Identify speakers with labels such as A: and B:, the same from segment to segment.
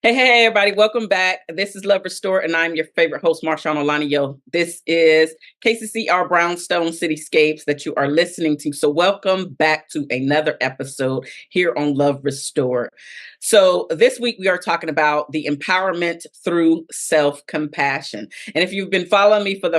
A: Hey, everybody. Welcome back. This is Love Restore, and I'm your favorite host, Marshaun Olaniyan. This is KCCR Brownstone Cityscapes that you are listening to. So welcome back to another episode here on Love Restore. So this week we are talking about the empowerment through self-compassion. And if you've been following me for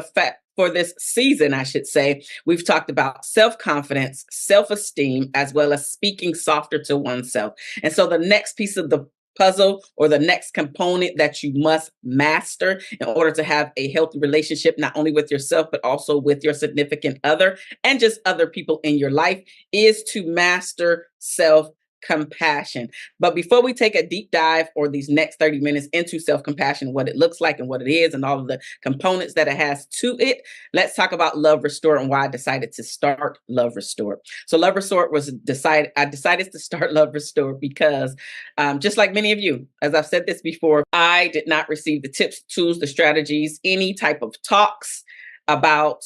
A: this season, I should say, we've talked about self-confidence, self-esteem, as well as speaking softer to oneself. And so the next piece of the puzzle or the next component that you must master in order to have a healthy relationship, not only with yourself, but also with your significant other and just other people in your life, is to master self-compassion. But before we take a deep dive or these next 30 minutes into self-compassion, what it looks like and what it is and all of the components that it has to it, let's talk about Love Restore and why I decided to start Love Restore. So Love Restore I decided to start Love Restore because just like many of you, as I've said this before, I did not receive the tips, tools, the strategies, any type of talks about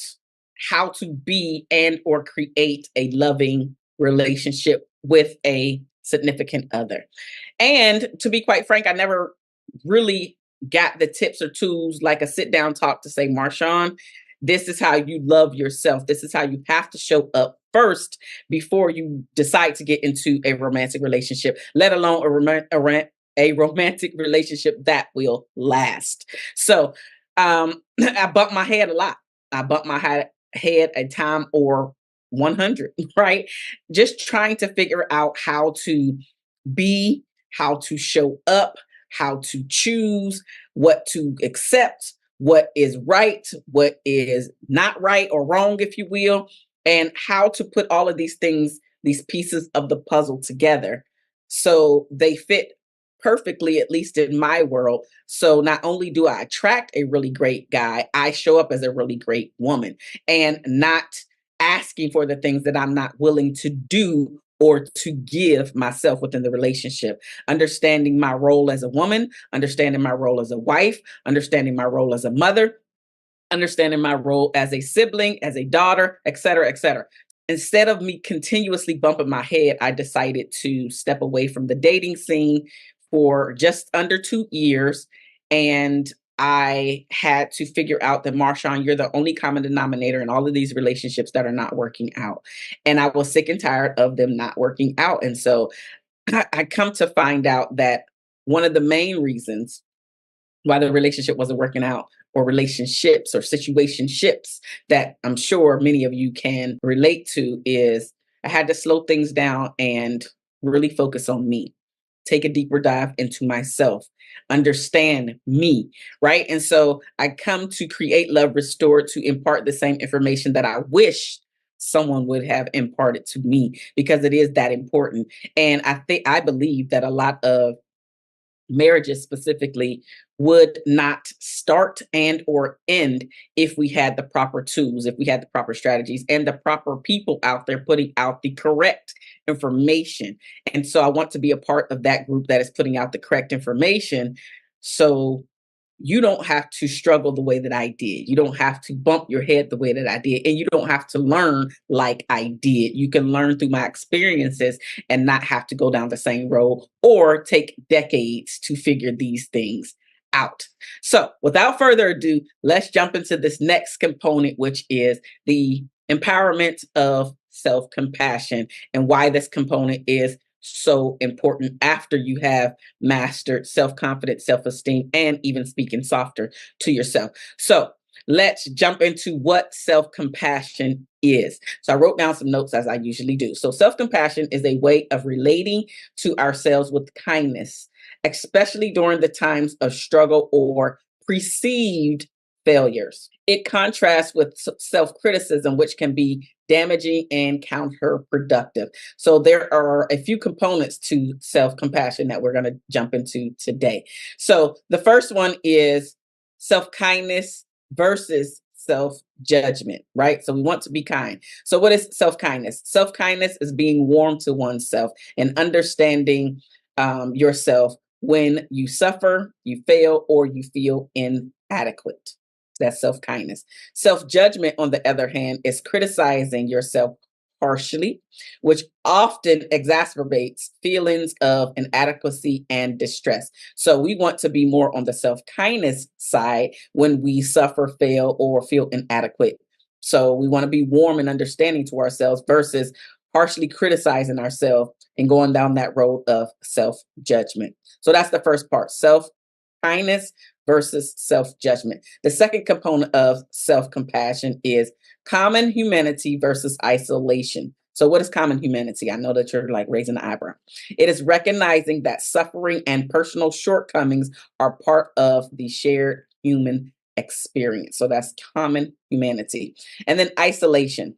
A: how to be and or create a loving relationship with a significant other. And to be quite frank, I never really got the tips or tools like a sit down talk to say, Marshaun, this is how you love yourself. This is how you have to show up first before you decide to get into a romantic relationship, let alone a romantic relationship that will last. So I bumped my head a lot. I bumped my head a time or 100, right? Just trying to figure out how to be, how to show up, how to choose, what to accept, what is right, what is not right or wrong, if you will, and how to put all of these things, these pieces of the puzzle together so they fit perfectly, at least in my world. So not only do I attract a really great guy, I show up as a really great woman and not asking for the things that I'm not willing to do or to give myself within the relationship. Understanding my role as a woman, understanding my role as a wife, understanding my role as a mother, understanding my role as a sibling, as a daughter, et cetera, et cetera. Instead of me continuously bumping my head, I decided to step away from the dating scene for just under 2 years. And I had to figure out that, Marshaun, you're the only common denominator in all of these relationships that are not working out. And I was sick and tired of them not working out. And so I come to find out that one of the main reasons why the relationship wasn't working out, or relationships or situationships that I'm sure many of you can relate to, is I had to slow things down and really focus on me, take a deeper dive into myself, understand me, right? And so I come to create Love Restored to impart the same information that I wish someone would have imparted to me, because it is that important. And I believe that a lot of marriages specifically would not start and or end if we had the proper tools, if we had the proper strategies and the proper people out there putting out the correct information. And so I want to be a part of that group that is putting out the correct information, so you don't have to struggle the way that I did. You don't have to bump your head the way that I did. And you don't have to learn like I did. You can learn through my experiences and not have to go down the same road or take decades to figure these things out. So without further ado, let's jump into this next component, which is the empowerment of self-compassion, and why this component is so important after you have mastered self-confidence, self-esteem, and even speaking softer to yourself. So let's jump into what self-compassion is. So I wrote down some notes, as I usually do. So self-compassion is a way of relating to ourselves with kindness, especially during the times of struggle or perceived failures. It contrasts with self-criticism, which can be damaging and counterproductive. So there are a few components to self-compassion that we're going to jump into today. So the first one is self-kindness versus self-judgment, right? So we want to be kind. So what is self-kindness? Self-kindness is being warm to oneself and understanding yourself when you suffer, you fail, or you feel inadequate. That's self-kindness. Self-judgment, on the other hand, is criticizing yourself harshly, which often exacerbates feelings of inadequacy and distress. So we want to be more on the self kindness side when we suffer, fail, or feel inadequate. So we want to be warm and understanding to ourselves versus harshly criticizing ourselves and going down that road of self judgment. So that's the first part, self kindness versus self judgment. The second component of self compassion is common humanity versus isolation. So, what is common humanity? I know that you're like raising the eyebrow. It is recognizing that suffering and personal shortcomings are part of the shared human experience. So, that's common humanity. And then isolation.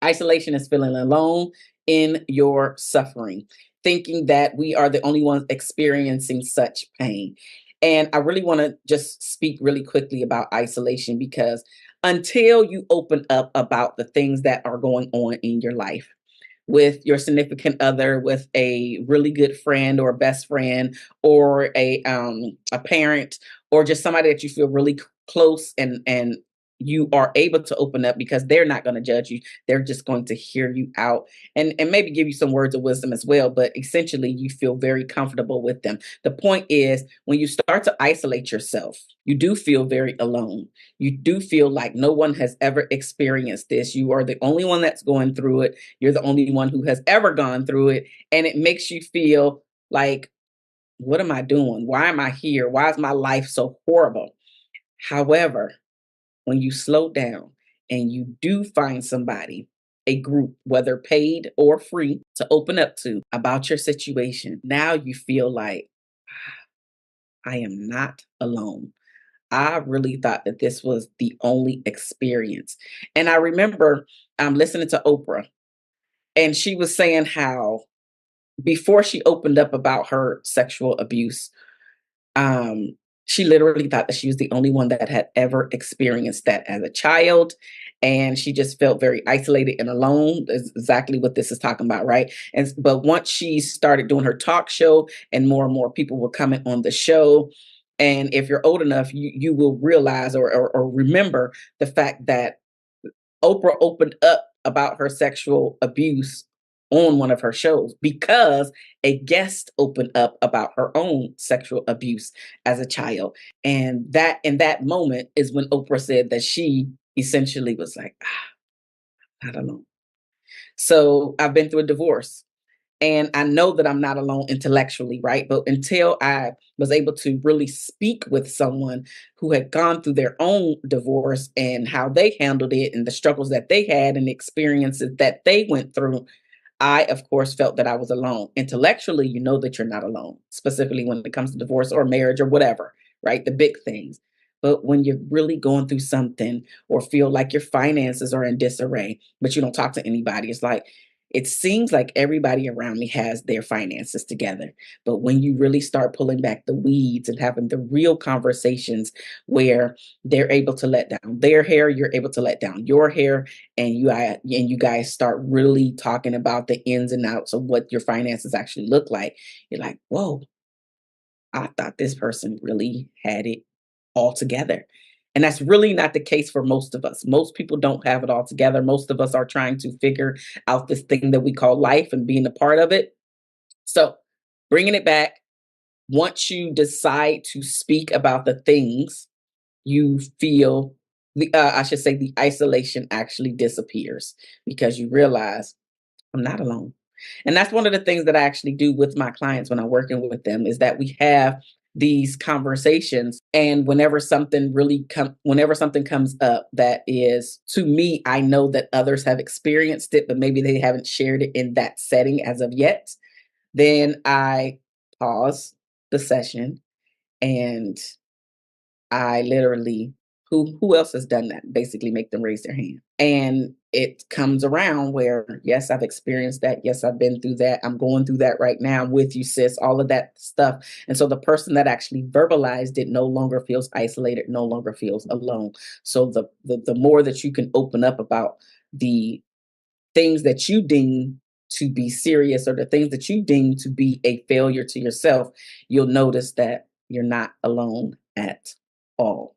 A: Isolation is feeling alone in your suffering, thinking that we are the only ones experiencing such pain. And I really want to just speak really quickly about isolation because until you open up about the things that are going on in your life, with your significant other, with a really good friend or best friend, or a parent, or just somebody that you feel really close, and you are able to open up because they're not going to judge you. They're just going to hear you out and maybe give you some words of wisdom as well. But essentially, you feel very comfortable with them. The point is, when you start to isolate yourself, you do feel very alone. You do feel like no one has ever experienced this. You are the only one that's going through it. You're the only one who has ever gone through it. And it makes you feel like, what am I doing? Why am I here? Why is my life so horrible? However, when you slow down and you do find somebody, a group, whether paid or free, to open up to about your situation, now you feel like, I am not alone. I really thought that this was the only experience. And I remember listening to Oprah, and she was saying how before she opened up about her sexual abuse, um, she literally thought that she was the only one that had ever experienced that as a child. And she just felt very isolated and alone, is exactly what this is talking about, right? And but once she started doing her talk show and more people were coming on the show, and if you're old enough, you will realize or remember the fact that Oprah opened up about her sexual abuse on one of her shows because a guest opened up about her own sexual abuse as a child. And that in that moment is when Oprah said that she essentially was like, I don't know. So I've been through a divorce. And I know that I'm not alone intellectually, right? But until I was able to really speak with someone who had gone through their own divorce and how they handled it and the struggles that they had and the experiences that they went through, I, of course, felt that I was alone. Intellectually, you know that you're not alone, specifically when it comes to divorce or marriage or whatever, right? The big things. But when you're really going through something or feel like your finances are in disarray, but you don't talk to anybody, it's like, it seems like everybody around me has their finances together. But when you really start pulling back the weeds and having the real conversations where they're able to let down their hair, you're able to let down your hair, and you guys start really talking about the ins and outs of what your finances actually look like, you're like, whoa, I thought this person really had it all together. And that's really not the case for most of us. Most people don't have it all together. Most of us are trying to figure out this thing that we call life and being a part of it. So, bringing it back, once you decide to speak about the things, you feel I should say, the isolation actually disappears because you realize I'm not alone. And that's one of the things that I actually do with my clients when I'm working with them is that we have these conversations, and whenever something comes up that is, to me, I know that others have experienced it but maybe they haven't shared it in that setting as of yet, then I pause the session and I literally, who else has done that? Basically make them raise their hand. And it comes around where, yes, I've experienced that. Yes, I've been through that. I'm going through that right now. I'm with you, sis, all of that stuff. And so the person that actually verbalized it no longer feels isolated, no longer feels alone. So the more that you can open up about the things that you deem to be serious or the things that you deem to be a failure to yourself, you'll notice that you're not alone at all.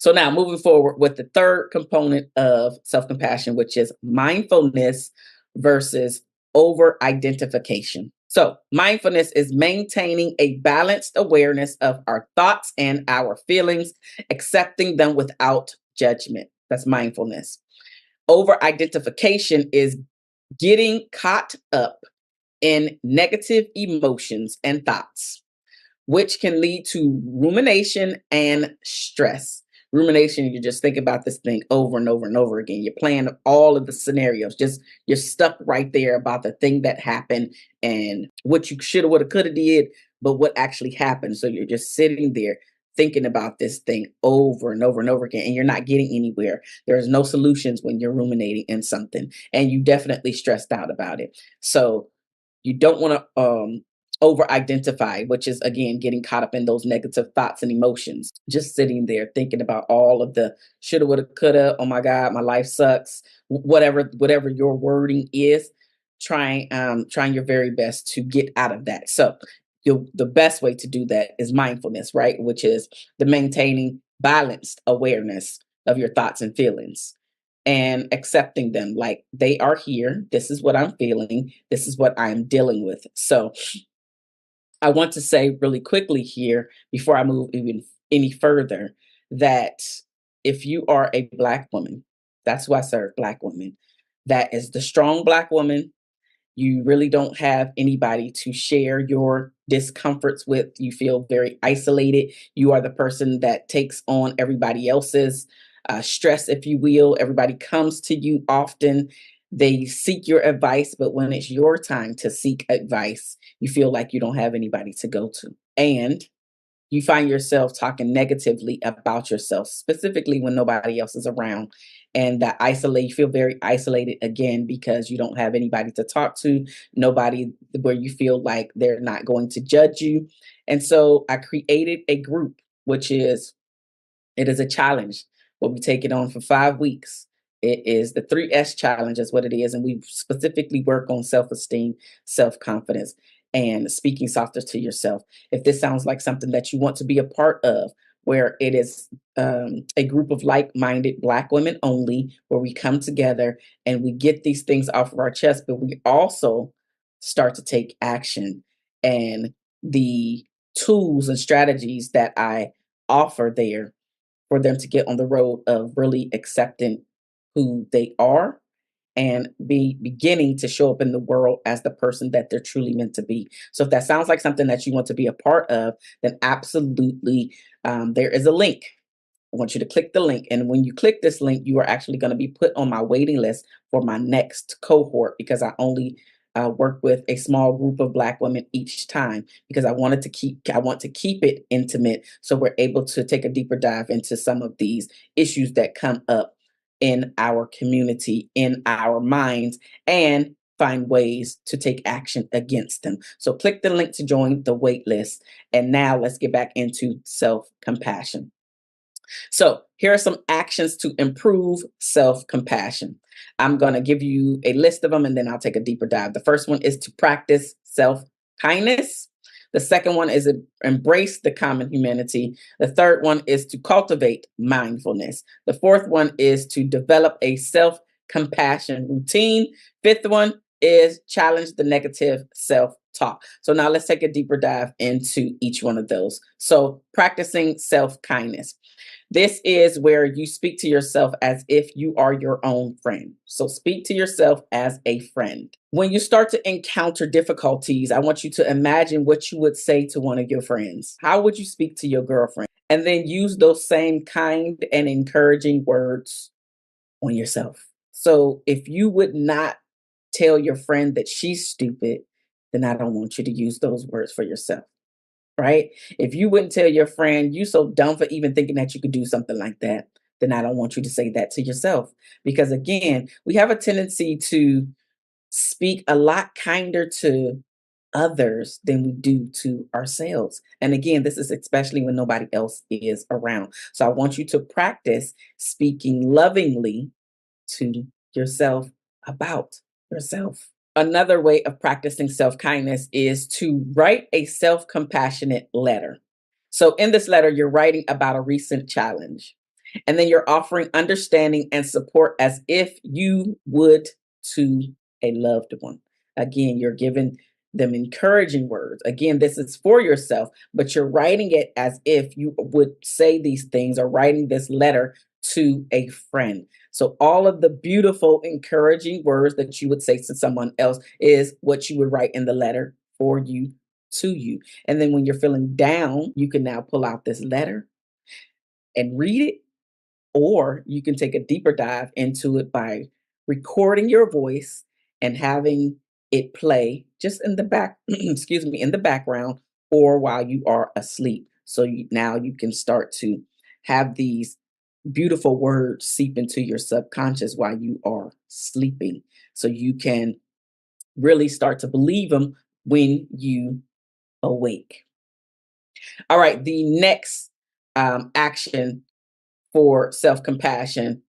A: So now moving forward with the third component of self-compassion, which is mindfulness versus over-identification. So mindfulness is maintaining a balanced awareness of our thoughts and our feelings, accepting them without judgment. That's mindfulness. Over-identification is getting caught up in negative emotions and thoughts, which can lead to rumination and stress. Rumination, you just think about this thing over and over and over again. You're playing all of the scenarios. Just you're stuck right there about the thing that happened and what you shoulda, woulda, coulda did, but what actually happened. So you're just sitting there thinking about this thing over and over and over again, and you're not getting anywhere. There's no solutions when you're ruminating in something, and you definitely stressed out about it. So you don't want to over identify, which is again getting caught up in those negative thoughts and emotions. Just sitting there thinking about all of the shoulda, woulda, coulda. Oh my God, my life sucks. Whatever your wording is, trying your very best to get out of that. So the best way to do that is mindfulness, right? Which is the maintaining balanced awareness of your thoughts and feelings and accepting them like they are here. This is what I'm feeling. This is what I'm dealing with. So I want to say really quickly here before I move even any further that if you are a Black woman, that's who I serve, Black women. That is the strong Black woman. You really don't have anybody to share your discomforts with. You feel very isolated. You are the person that takes on everybody else's stress, if you will. Everybody comes to you often. They seek your advice, but when it's your time to seek advice, you feel like you don't have anybody to go to. And you find yourself talking negatively about yourself, specifically when nobody else is around. And that isolate, you feel very isolated again because you don't have anybody to talk to, nobody where you feel like they're not going to judge you. And so I created a group, which is it is a challenge. We'll be taking on for 5 weeks. It is the 3S challenge, is what it is. And we specifically work on self esteem, self confidence, and speaking softer to yourself. If this sounds like something that you want to be a part of, where it is a group of like minded Black women only, where we come together and we get these things off of our chest, but we also start to take action. And the tools and strategies that I offer there for them to get on the road of really accepting who they are and be beginning to show up in the world as the person that they're truly meant to be. So if that sounds like something that you want to be a part of, then absolutely, there is a link. I want you to click the link. And when you click this link, you are actually going to be put on my waiting list for my next cohort because I only work with a small group of Black women each time because I want to keep it intimate. So we're able to take a deeper dive into some of these issues that come up in our community, in our minds, and find ways to take action against them. So click the link to join the wait list. And now let's get back into self-compassion. So here are some actions to improve self-compassion. I'm going to give you a list of them and then I'll take a deeper dive. The first one is to practice self-kindness. The second one is embrace the common humanity. The third one is to cultivate mindfulness. The fourth one is to develop a self-compassion routine. Fifth one is challenge the negative self-talk. So now let's take a deeper dive into each one of those. So practicing self-kindness. This is where you speak to yourself as if you are your own friend. So speak to yourself as a friend. When you start to encounter difficulties, I want you to imagine what you would say to one of your friends. How would you speak to your girlfriend? And then use those same kind and encouraging words on yourself. So if you would not tell your friend that she's stupid, then I don't want you to use those words for yourself. Right? If you wouldn't tell your friend, you so dumb for even thinking that you could do something like that, then I don't want you to say that to yourself. Because again, we have a tendency to speak a lot kinder to others than we do to ourselves. And again, this is especially when nobody else is around. So I want you to practice speaking lovingly to yourself about yourself. Another way of practicing self-kindness is to write a self-compassionate letter. So in this letter, you're writing about a recent challenge. And then you're offering understanding and support as if you would to a loved one. Again, you're giving them encouraging words. Again, this is for yourself, but you're writing it as if you would say these things or writing this letter to a friend. So all of the beautiful, encouraging words that you would say to someone else is what you would write in the letter for you to you. And then when you're feeling down, you can now pull out this letter and read it, or you can take a deeper dive into it by recording your voice and having it play just in the back, excuse me, in the background or while you are asleep. So now you can start to have these beautiful words seep into your subconscious while you are sleeping. So you can really start to believe them when you awake. All right, the next action for self compassion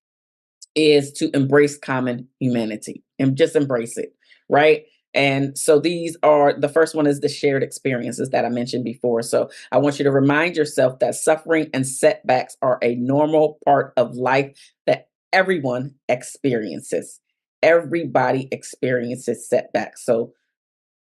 A: is to embrace common humanity and just embrace it, right? And so these are the first one is the shared experiences that I mentioned before. So I want you to remind yourself that suffering and setbacks are a normal part of life that everyone experiences. Everybody experiences setbacks. So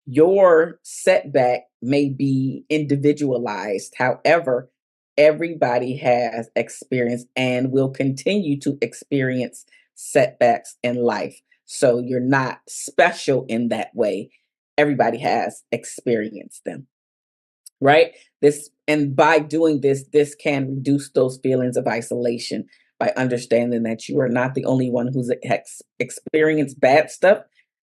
A: your setback may be individualized. However, everybody has experienced and will continue to experience setbacks in life. So you're not special in that way. Everybody has experienced them, right? This, and by doing this, this can reduce those feelings of isolation by understanding that you are not the only one who's experienced bad stuff.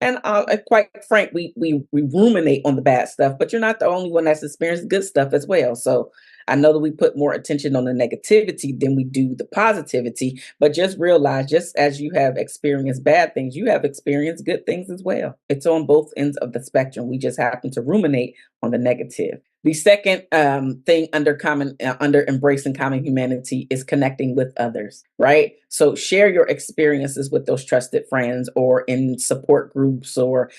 A: And quite frank, we ruminate on the bad stuff, but you're not the only one that's experienced good stuff as well. So I know that we put more attention on the negativity than we do the positivity, but just realize, just as you have experienced bad things, you have experienced good things as well. It's on both ends of the spectrum. We just happen to ruminate on the negative. The second thing under embracing common humanity is connecting with others, right? So share your experiences with those trusted friends or in support groups or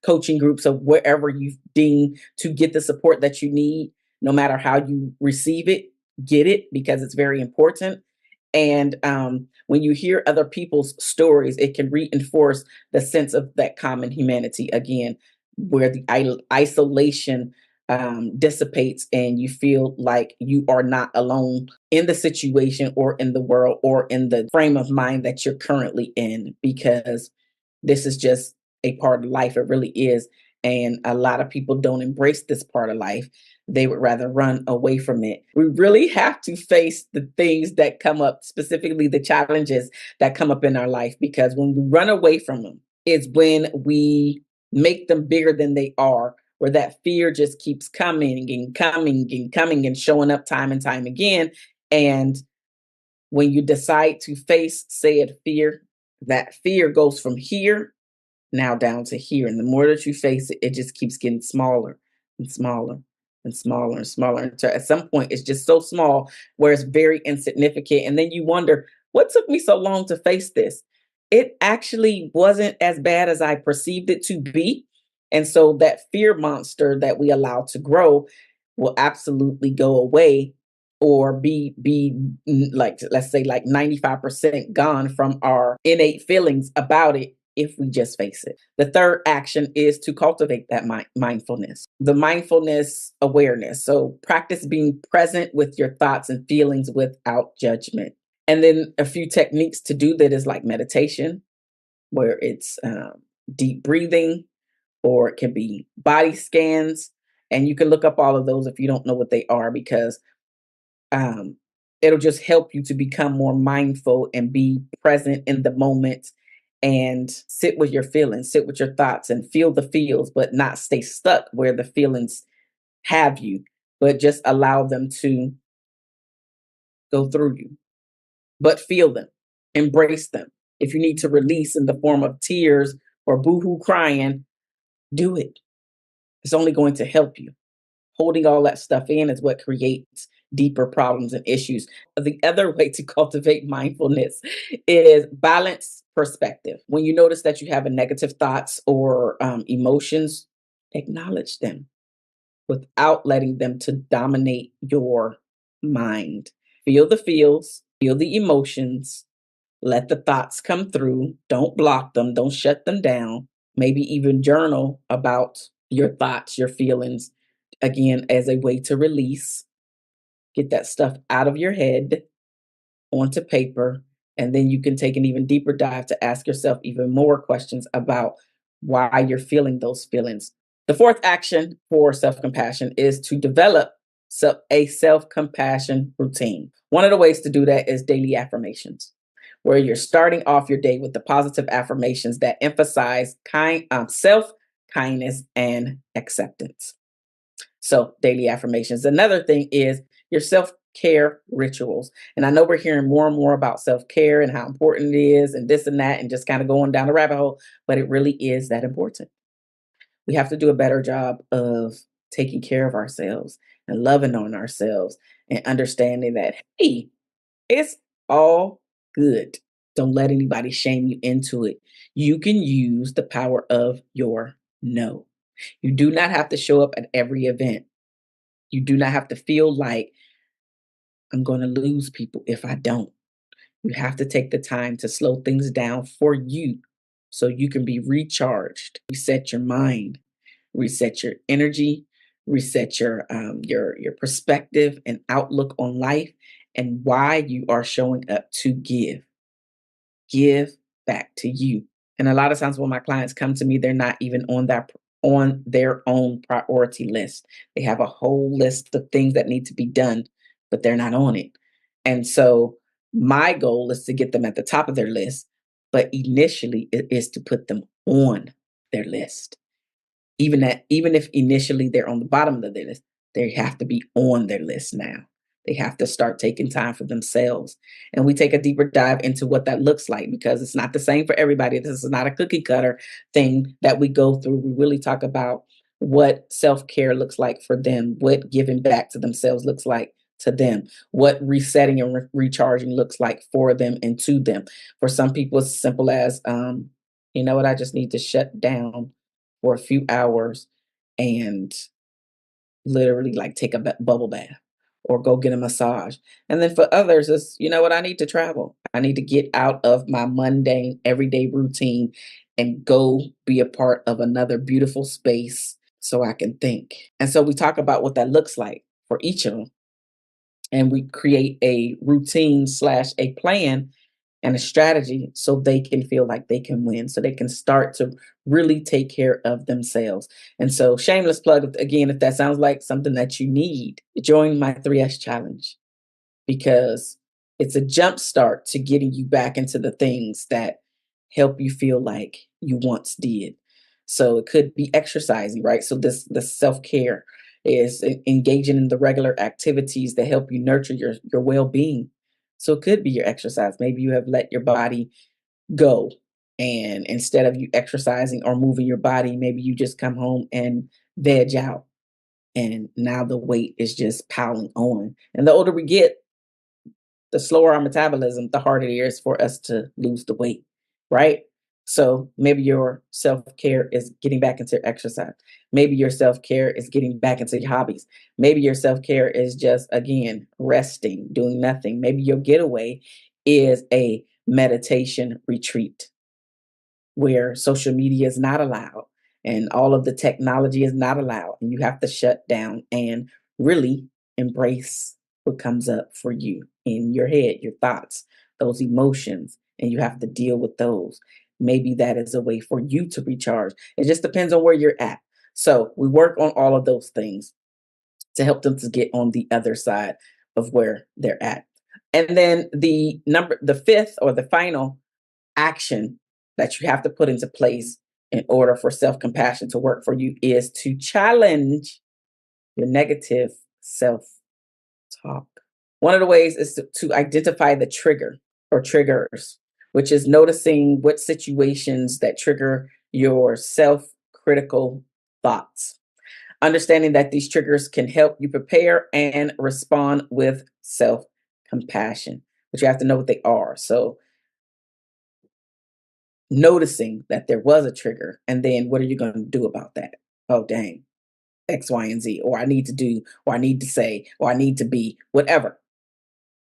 A: coaching groups or wherever you deem to get the support that you need. No matter how you receive it, get it, because it's very important. And when you hear other people's stories, it can reinforce the sense of that common humanity again, where the isolation dissipates and you feel like you are not alone in the situation or in the world or in the frame of mind that you're currently in, because this is just a part of life. It really is. And a lot of people don't embrace this part of life. They would rather run away from it. We really have to face the things that come up, specifically the challenges that come up in our life, because when we run away from them, it's when we make them bigger than they are, where that fear just keeps coming and coming and coming and showing up time and time again. And when you decide to face said fear, that fear goes from here now down to here. And the more that you face it, it just keeps getting smaller and smaller and smaller and smaller. Until at some point, it's just so small where it's very insignificant. And then you wonder, what took me so long to face this? It actually wasn't as bad as I perceived it to be. And so that fear monster that we allow to grow will absolutely go away or like, let's say, like 95% gone from our innate feelings about it if we just face it. The third action is to cultivate that mindfulness, the mindfulness awareness. So practice being present with your thoughts and feelings without judgment. And then a few techniques to do that is like meditation, where it's deep breathing, or it can be body scans. And you can look up all of those if you don't know what they are, because um, it'll just help you to become more mindful and be present in the moment and sit with your feelings, sit with your thoughts and feel the feels, but not stay stuck where the feelings have you, but just allow them to go through you, but feel them, embrace them. If you need to release in the form of tears or boohoo crying, do it. It's only going to help you. Holding all that stuff in is what creates deeper problems and issues. The other way to cultivate mindfulness is balance perspective. When you notice that you have a negative thoughts or emotions, acknowledge them without letting them to dominate your mind. Feel the feels, Feel the emotions, let the thoughts come through. Don't block them, don't shut them down. Maybe even journal about your thoughts, your feelings, again, as a way to release, get that stuff out of your head onto paper. And then you can take an even deeper dive to ask yourself even more questions about why you're feeling those feelings. The fourth action for self compassion is to develop a self compassion routine. One of the ways to do that is daily affirmations, where you're starting off your day with the positive affirmations that emphasize self kindness and acceptance. So, daily affirmations. Another thing is your self care rituals. And I know we're hearing more and more about self care and how important it is, and this and that, and just kind of going down the rabbit hole, but it really is that important. We have to do a better job of taking care of ourselves and loving on ourselves and understanding that, hey, it's all good. Don't let anybody shame you into it. You can use the power of your no. You do not have to show up at every event. You do not have to feel like I'm going to lose people if I don't. You have to take the time to slow things down for you so you can be recharged, reset your mind, reset your energy, reset your perspective and outlook on life and why you are showing up to give back to you. And a lot of times when my clients come to me, they're not even on their own priority list. They have a whole list of things that need to be done, but they're not on it. And so my goal is to get them at the top of their list, but initially it is to put them on their list. Even if initially they're on the bottom of their list, they have to be on their list now. They have to start taking time for themselves. And we take a deeper dive into what that looks like because it's not the same for everybody. This is not a cookie cutter thing that we go through. We really talk about what self-care looks like for them, what giving back to themselves looks like to them, what resetting and recharging looks like for them and to them. For some people, it's as simple as, you know what, I just need to shut down for a few hours and literally like take a bubble bath or go get a massage. And then for others, it's, you know what, I need to travel. I need to get out of my mundane everyday routine and go be a part of another beautiful space so I can think. And so we talk about what that looks like for each of them. And we create a routine slash a plan and a strategy so they can feel like they can win, so they can start to really take care of themselves. And so, shameless plug again, if that sounds like something that you need, join my 3S challenge because it's a jump start to getting you back into the things that help you feel like you once did. So it could be exercising, right? So the self-care is engaging in the regular activities that help you nurture your well-being. So it could be your exercise. Maybe you have let your body go and instead of you exercising or moving your body, maybe you just come home and veg out and now the weight is just piling on. And the older we get, the slower our metabolism, the harder it is for us to lose the weight, right? So maybe your self care is getting back into exercise. Maybe your self care is getting back into your hobbies. Maybe your self care is just, again, resting, doing nothing. Maybe your getaway is a meditation retreat where social media is not allowed and all of the technology is not allowed. And you have to shut down and really embrace what comes up for you in your head, your thoughts, those emotions, and you have to deal with those. Maybe that is a way for you to recharge. It just depends on where you're at. So we work on all of those things to help them to get on the other side of where they're at. And then the fifth or the final action that you have to put into place in order for self compassion to work for you is to challenge your negative self talk. One of the ways is to identify the trigger or triggers, which is noticing what situations that trigger your self critical thoughts. Understanding that these triggers can help you prepare and respond with self compassion, but you have to know what they are. So, noticing that there was a trigger, and then what are you going to do about that? Oh, dang, X, Y, and Z, or I need to do, or I need to say, or I need to be, whatever.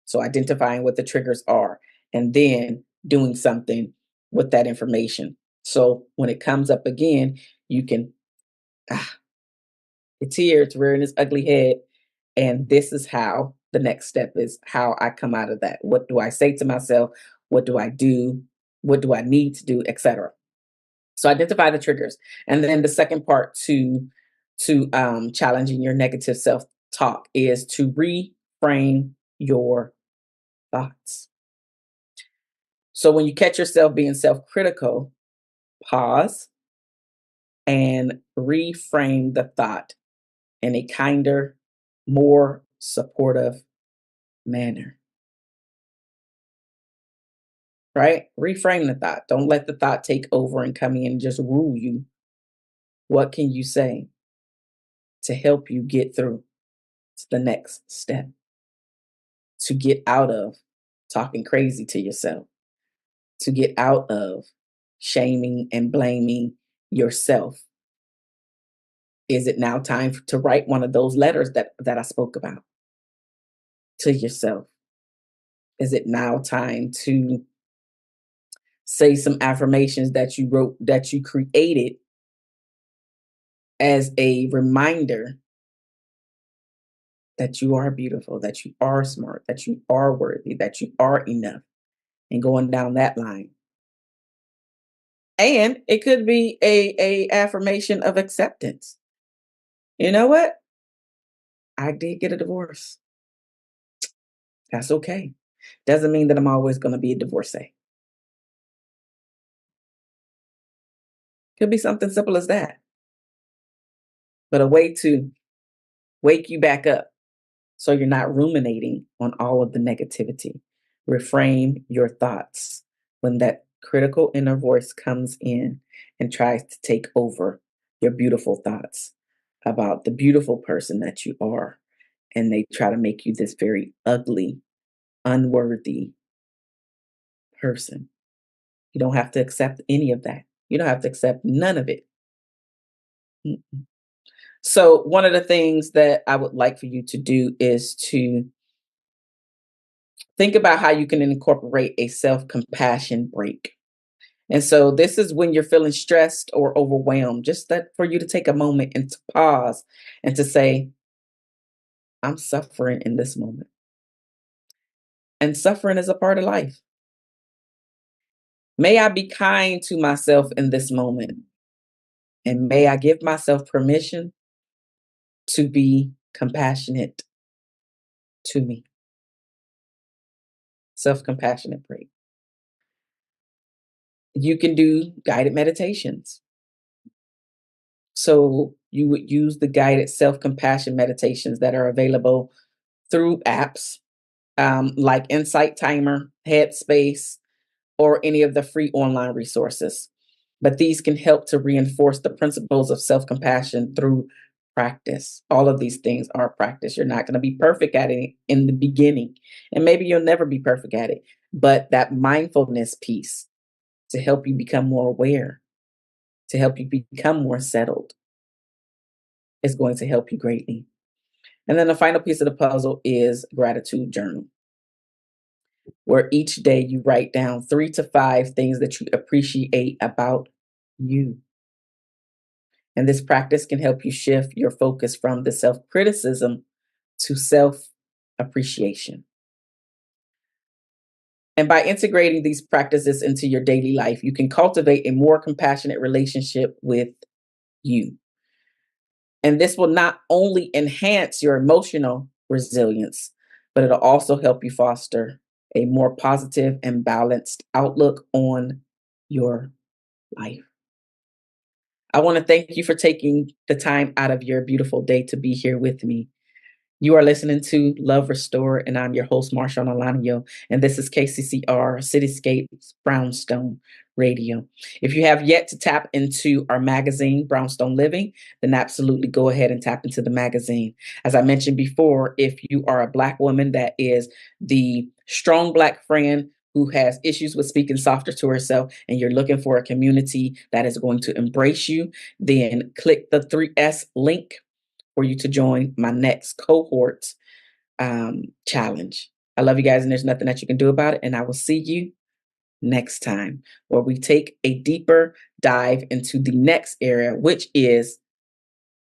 A: So identifying what the triggers are and then doing something with that information. So when it comes up again, you can, ah, it's here, it's rearing its ugly head. And this is how the next step is how I come out of that. What do I say to myself? What do I do? What do I need to do, etc. So identify the triggers. And then the second part to challenging your negative self-talk is to reframe your thoughts. So when you catch yourself being self-critical, pause and reframe the thought in a kinder, more supportive manner. Right? Reframe the thought. Don't let the thought take over and come in and just rule you. What can you say to help you get through to the next step? To get out of talking crazy to yourself, to get out of shaming and blaming yourself. Is it now time to write one of those letters that I spoke about to yourself? Is it now time to say some affirmations that you wrote, that you created as a reminder that you are beautiful, that you are smart, that you are worthy, that you are enough, and going down that line? And it could be a affirmation of acceptance. You know what? I did get a divorce. That's okay. Doesn't mean that I'm always going to be a divorcee. Could be something simple as that, but a way to wake you back up so you're not ruminating on all of the negativity. Reframe your thoughts when that critical inner voice comes in and tries to take over your beautiful thoughts about the beautiful person that you are. And they try to make you this very ugly, unworthy person. You don't have to accept any of that. You don't have to accept none of it. Mm-mm. So, one of the things that I would like for you to do is to think about how you can incorporate a self compassion break. And so, this is when you're feeling stressed or overwhelmed, just that for you to take a moment and to pause and to say, I'm suffering in this moment. And suffering is a part of life. May I be kind to myself in this moment. And may I give myself permission to be compassionate to me. Self compassionate break. You can do guided meditations. So you would use the guided self compassion meditations that are available through apps like Insight Timer, Headspace, or any of the free online resources. But these can help to reinforce the principles of self compassion through practice. All of these things are practice. You're not going to be perfect at it in the beginning, and maybe you'll never be perfect at it. But that mindfulness piece to help you become more aware, to help you become more settled, is going to help you greatly. And then the final piece of the puzzle is gratitude journal, where each day you write down 3 to 5 things that you appreciate about you. And this practice can help you shift your focus from the self criticism to self appreciation. And by integrating these practices into your daily life, you can cultivate a more compassionate relationship with you. And this will not only enhance your emotional resilience, but it'll also help you foster a more positive and balanced outlook on your life. I want to thank you for taking the time out of your beautiful day to be here with me. You are listening to Love Restore, and I'm your host, Marshaun Olaniyan, and this is KCCR Cityscapes Brownstone Radio. If you have yet to tap into our magazine, Brownstone Living, then absolutely go ahead and tap into the magazine. As I mentioned before, if you are a Black woman that is the strong Black friend who has issues with speaking softer to herself, and you're looking for a community that is going to embrace you, then click the 3S link for you to join my next cohort challenge. I love you guys, and there's nothing that you can do about it. And I will see you next time, where we take a deeper dive into the next area, which is